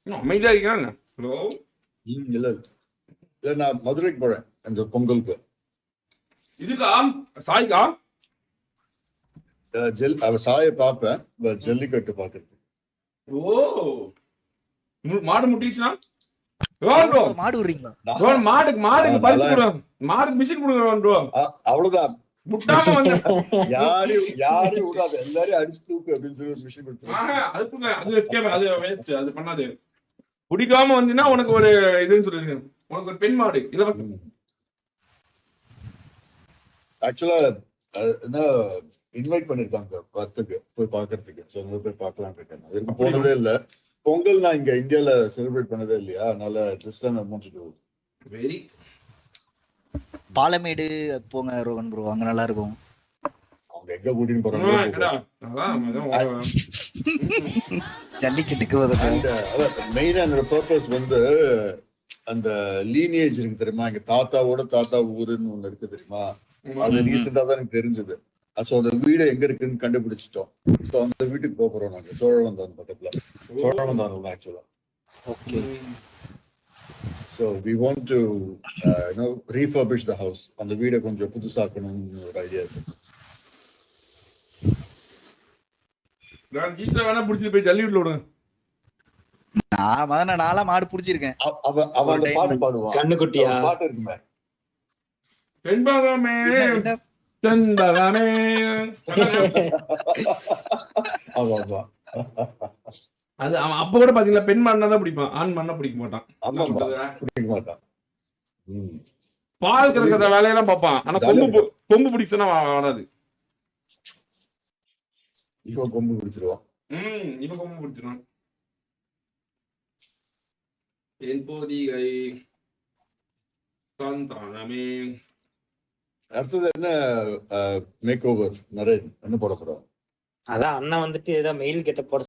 அமைதியா இருக்காங்க. ஹலோ இல்ல இல்ல நான் மதுரைக்கு போறேன் அந்த பொங்கலுக்கு. இதுக்கா சாய்க்கா சாய பாப்பேன், ஜல்லிக்கட்டு பாக்குறது. ஓ மாடு முட்டிச்சுன்னா மாடு விடுறீங்களா? மாடுக்கு பறிச்சு கொடுங்க, மாடுக்கு மிஷின் கொடுங்க. அவ்வளவுதான், முட்டாம வந்து யாரையும் விடாது, எல்லாரையும் அடிச்சு தூக்கு அப்படின்னு சொல்லி ஒரு மிஷின் கொடுத்துருவாங்க. அது வேஸ்ட், அது பண்ணாது. பிடிக்காம வந்தீங்கன்னா உனக்கு ஒரு இதுன்னு சொல்லிருங்க, உனக்கு ஒரு பெண் மாடு இலவசம். ஆக்சுவலா என்ன இன்வைட் பண்ணிருக்காங்க பத்துக்கு போய் பாக்குறதுக்கு, போய் பாக்கலாம் இருக்கேன். அதுக்கு போனதே இல்ல. பொங்கல் நான் இங்க இந்தியால செலிப்ரேட் பண்ணதே இல்லையா, அதனால this time I want to do it. Very Palamedu போங்க ரோகன் ப்ரோ, அங்க நல்லா இருக்கும். அவங்க எங்க கூட்டின்னு போறாங்க, ஜல்லிக்கட்டுக்கு மெயினா என்னோட பர்பஸ் வந்து அந்த லீனியேஜ் இருக்கு தெரியுமா, எங்க தாத்தாவோட தாத்தா ஊருன்னு ஒண்ணு இருக்கு தெரியுமா, அது ரீசெண்டா தான் எனக்கு தெரிஞ்சது. சோ அந்த வீடு எங்க இருக்குன்னு கண்டுபிடிச்சிட்டோம். சோ அந்த வீட்டுக்கு போறோம் நாங்க, சோழவந்தான் பக்கத்துல. சோழவந்தான் ஆக்சுவலா. Okay. So we want to refurbish the house. அந்த வீடை கொஞ்சம் புதுசாக்கணும்னு ஒரு ஐடியா இருக்கு. நான் ஈஸியா வேணா புடிச்சிட்டு போய் ஜல்லிக்கட்டுல விடுங்க. நான்லாம் மாடு புடிச்சிருக்கேன். அவன் அந்த பாட்டு பாடுவான், கண்ணுக்குட்டியா பாட்டு இருக்குமே, பெண்பாகமே செண்பகமே. அது அவன் அப்ப கூட பாத்தீங்களா, பெண் மண்ணா தான் பிடிப்பான், ஆண் மண்ணா பிடிக்க மாட்டான். பால் கறக்கிற வேலையெல்லாம் பார்ப்பான், ஆனா கொம்பு பிடிச்சா வராது. இவன் கொம்பு பிடிச்சிருவான். இவன் கொம்பு பிடிச்சிருவான். என் போதிகை சந்தானமே. அடுத்தது என்ன மேக் ஓவர் நரேன் என்ன போட போறோம்? அதான் அண்ணன் வந்துட்டு ஏதாவது மெயில் கிட்ட போட